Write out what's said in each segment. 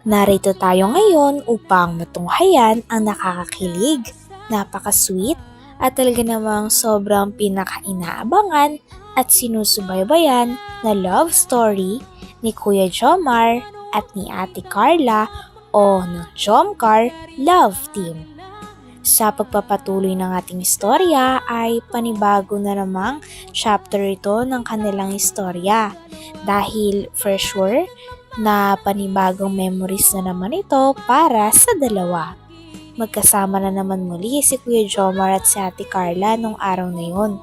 Narito tayo ngayon upang matunghayan ang nakakakilig, napaka-sweet at talaga namang sobrang pinaka-inaabangan at sinusubaybayan na love story ni Kuya Jomar at ni Ate Carla o ng Jomcar Love Team. Sa pagpapatuloy ng ating istorya ay panibago na namang chapter ito ng kanilang istorya dahil for sure na panibagong memories na naman ito para sa dalawa. Magkasama na naman muli si Kuya Jomar at si Ate Carla nung araw na yun.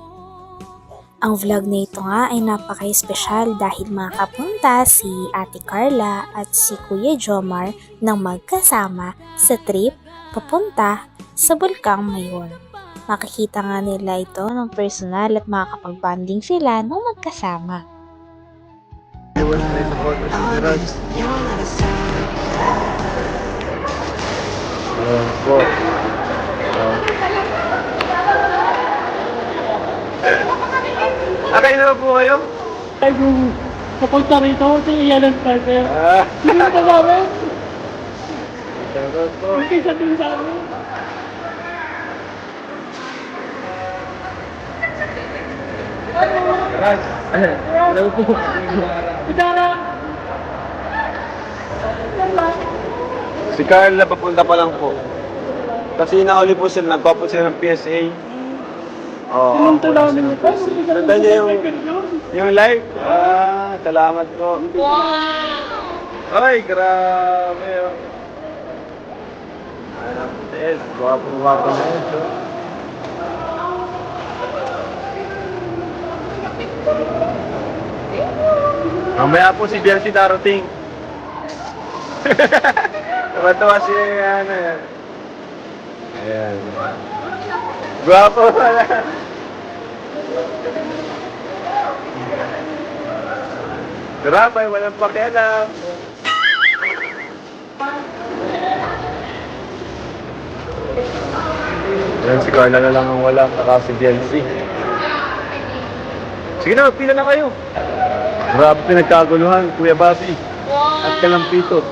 Ang vlog na ito nga ay napaka-espesyal dahil makapunta si Ate Carla at si Kuya Jomar nang magkasama sa trip papunta sa Bulkang Mayon. Makikita nga nila ito ng personal at makakapag-bonding sila nung magkasama. Kain na po kayo? Ay, kung papunta rito, iyan ang partner. Sino ka namin? Shoutout po. Hindi sa din sa amin. Ras. Hello po. Idara! Si Carla papunta pa lang po. Kasi nauli po sila, nagpapot sila ng PSA. Oo. Sinunta namin ito. Tanda niya yung live? Salamat po. Ay, grabe. Yes, guwapo na ito. Mamaya po si Biancy darating. Tawa-tawa si ano yan. Ayan. Guwapo pala. Grabe, walang pakialam. Ayan, si Carla na lang ang wala, saka si Biancy. Sige na, magpila na kayo. Grabe pinagkaguluhan, Kuya Basi. At Kalampito.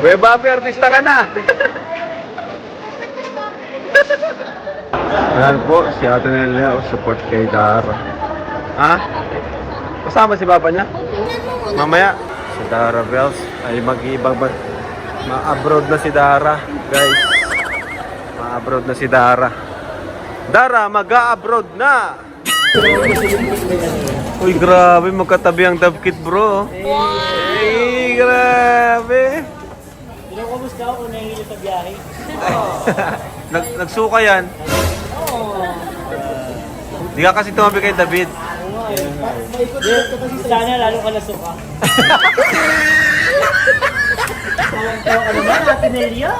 Kuya Basi, artista ka na. Ayan po, si Ate Nelia o support kay Dara. Ha? Kasama si Papa niya? Mamaya, si Dara Bells ay mag-iibang ma-abroad na si Dara, guys. Ma-abroad na si Dara. Dara, mag-a-abroad na! Uy, grabe, magkatabi ang Davkit, bro. Ay, grabe. Hello, kamusta ako? Nahihilo sa biyahe. Nagsuka yan. Di ka kasi tumabi kay David. Sana lalo ka nasuka. Tawa ka naman, Ate Nelia.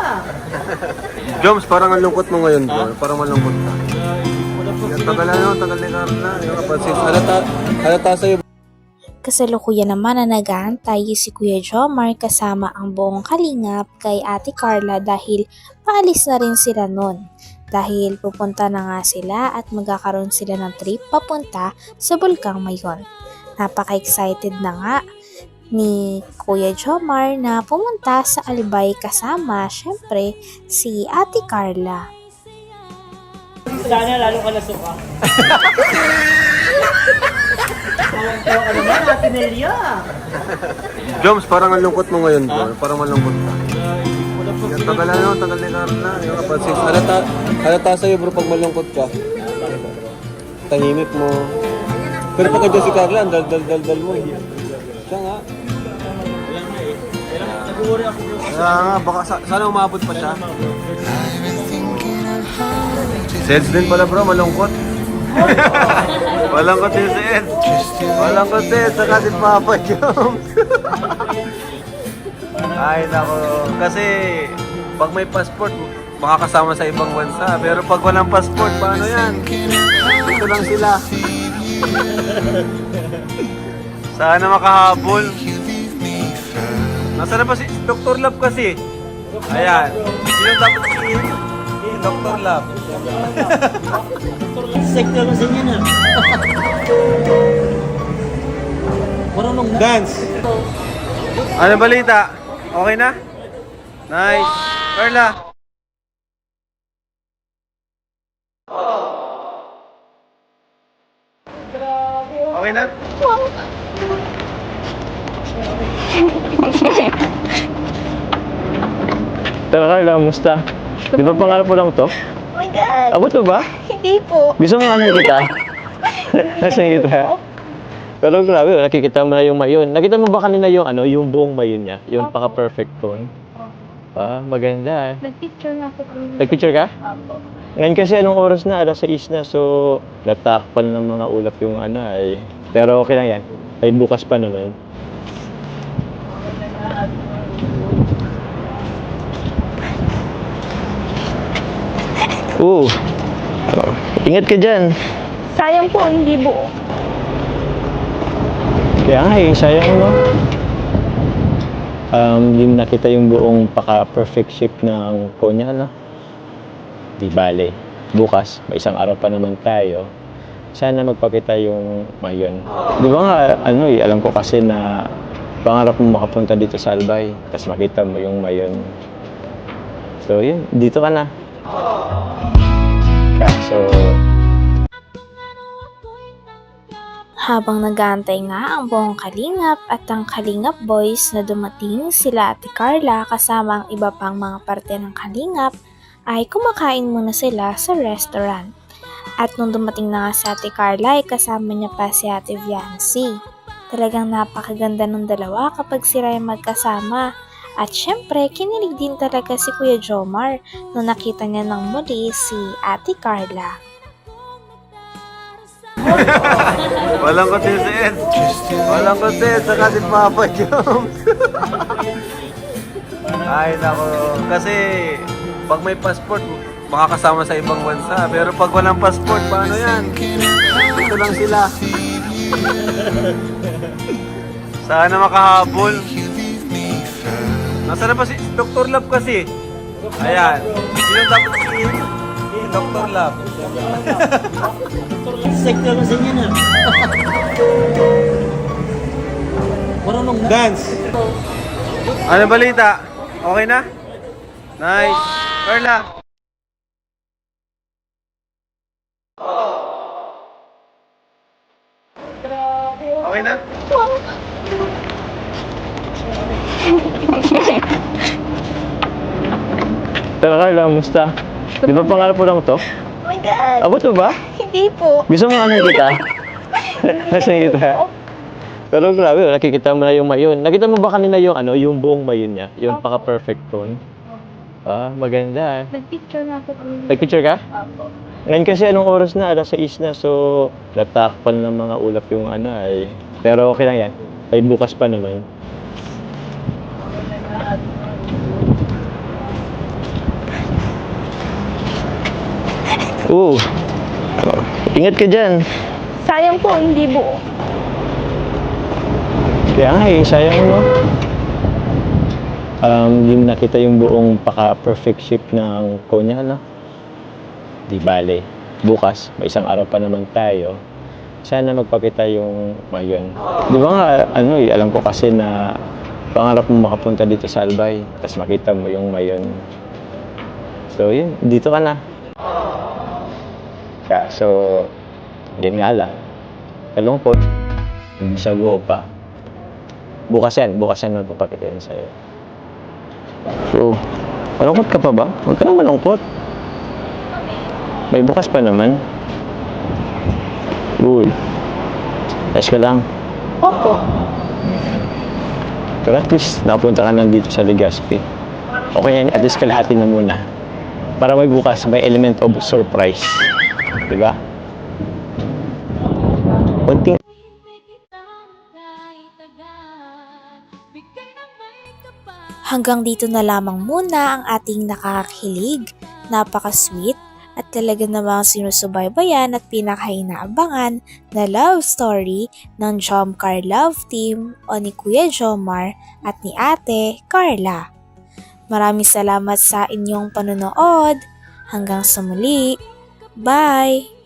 Joms, parang ang lungkot mo ngayon, bro. Parang malungkot ka. Tagal na, tagal ni Carla. Halata sa'yo. Kasalukuyan naman na nag-aantay si Kuya Jomar kasama ang buong kalingap kay Ate Carla dahil paalis na rin sila nun. Dahil pupunta na nga sila at magkakaroon sila ng trip papunta sa Bulkang Mayon. Napaka-excited na nga ni Kuya Jomar na pumunta sa Albay kasama syempre si Ate Carla. Sana lalo ka nasuka. Tawa ka naman, Ate Nelia. Joms, parang ang lungkot mo ngayon, bro. Parang malungkot ka. Tagal na, tagal ni Carla. Halata sa'yo, bro, pag malungkot ka. Tahimik mo. Pero pag nandiyan si Carla, ang dal-dal mo. Siya nga. Kaya nga, baka sana umabot pa siya. Seds din pala, bro, malungkot. Malungkot din si Ed. Malungkot din, saka si Papa Joms. Ay, nako. Kasi, pag may passport, makakasama sa ibang bansa. Pero pag walang passport, paano yan? Dito lang sila. Sana makahabol. Nasaan na pa si Dr. Love kasi? Ayan. Sino dapat si Dr. Love? Sektor kasi niya na. Marunong Dance! Ano balita? Okay na? Nice! Carla! Okay na? Tara Carla, kamusta? Di ba pangarap mo lang to? Oh my God! Abot mo ba? Hindi po. Gusto mo ano kita? Nasaan kita? Pero grabe, nakikita mo na yung mayon. Nakita mo ba kanina yung ano, yung buong mayon niya? Yung paka-perfect tone? Ah, maganda. Nag-picture nga po kami. Nag-picture ka? Ngayon kasi anong oras na? Alas 6 na. So, natakpan ng mga ulap yung ano ay. Pero okay lang yan. Ay bukas pa naman. Oo. Oh, ingat ka dyan. Sayang po, hindi buo. Kaya nga eh, sayang no? Yung nakita yung buong paka-perfect shape ng konya, no? Di bale. Bukas, may isang araw pa naman tayo. Sana magpakita yung mayon. Di ba nga, ano eh, alam ko kasi na pangarap mo makapunta dito sa Albay, tapos makita mo yung mayon. So yun, dito ka na. So, Habang nag-aantay nga ang buong Kalingap at ang Kalingap Boys na dumating sila Ate Carla kasama ang iba pang mga parte ng Kalingap, ay kumakain muna sila sa restaurant. At nung dumating na nga si Ate Carla ay kasama niya pa si Ate Viancy. Talagang napakaganda ng dalawa kapag sila ay magkasama. At syempre, kinilig din talaga si Kuya Jomar nung nakita niya ng muli si Ate Carla. Walang consistent. Walang consistent. Saka si Papa Jones. Ay, nako. Kasi, pag may passport, makakasama sa ibang bansa. Pero pag walang passport, paano yan? Dito lang sila. Sana makahabol. Nasaan na pa si Dr. Love kasi? Ayan. Sino dapat si Dr. Love? sektor kasi niya na. Marunong na. Dance! Ano balita? Okay na? Nice! Carla! Okay na? Tara Carla, kamusta? Di ba pangarap mo lang to? Oh my God! Abot mo ba? Hindi po. Gusto mo ano kita? Nasaan kita? Pero grabe, nakikita mo na yung mayon. Nakita mo ba kanina yung ano, yung buong mayon niya? Yung paka-perfect tone? Ah, maganda. Nag-picture nga po kami. Nag-picture ka? Ngayon kasi anong oras na? Alas 6 na. So, natakpan ng mga ulap yung ano ay. Pero okay lang yan. Ay bukas pa naman. Oo. Oh, ingat ka dyan. Sayang po, hindi buo. Kaya nga eh, sayang no? Yung nakita yung buong paka-perfect shape ng konya, no? Di bale. Bukas, may isang araw pa naman tayo. Sana magpakita yung mayon. Di ba nga, ano eh, alam ko kasi na pangarap mo makapunta dito sa Albay, tapos makita mo yung mayon. So yun, dito ka na. Kaya, so, yun nga lang. Kalungkot. Sa buo pa. Bukas yan magpapakita yan sa'yo. So, malungkot ka pa ba? Huwag ka nang malungkot. May bukas pa naman. Uy. Ayos ka lang. Opo. Pero at least, napunta ka lang dito sa Legazpi. Okay yan, at least kalahati na muna. Para may bukas, may element of surprise. Diba? Konting Hanggang dito na lamang muna ang ating nakakakilig, napaka-sweet at talaga namang sinusubaybayan at pinakainaabangan na love story ng Jomcar Love Team o ni Kuya Jomar at ni Ate Carla. Maraming salamat sa inyong panonood. Hanggang sa muli. Bye!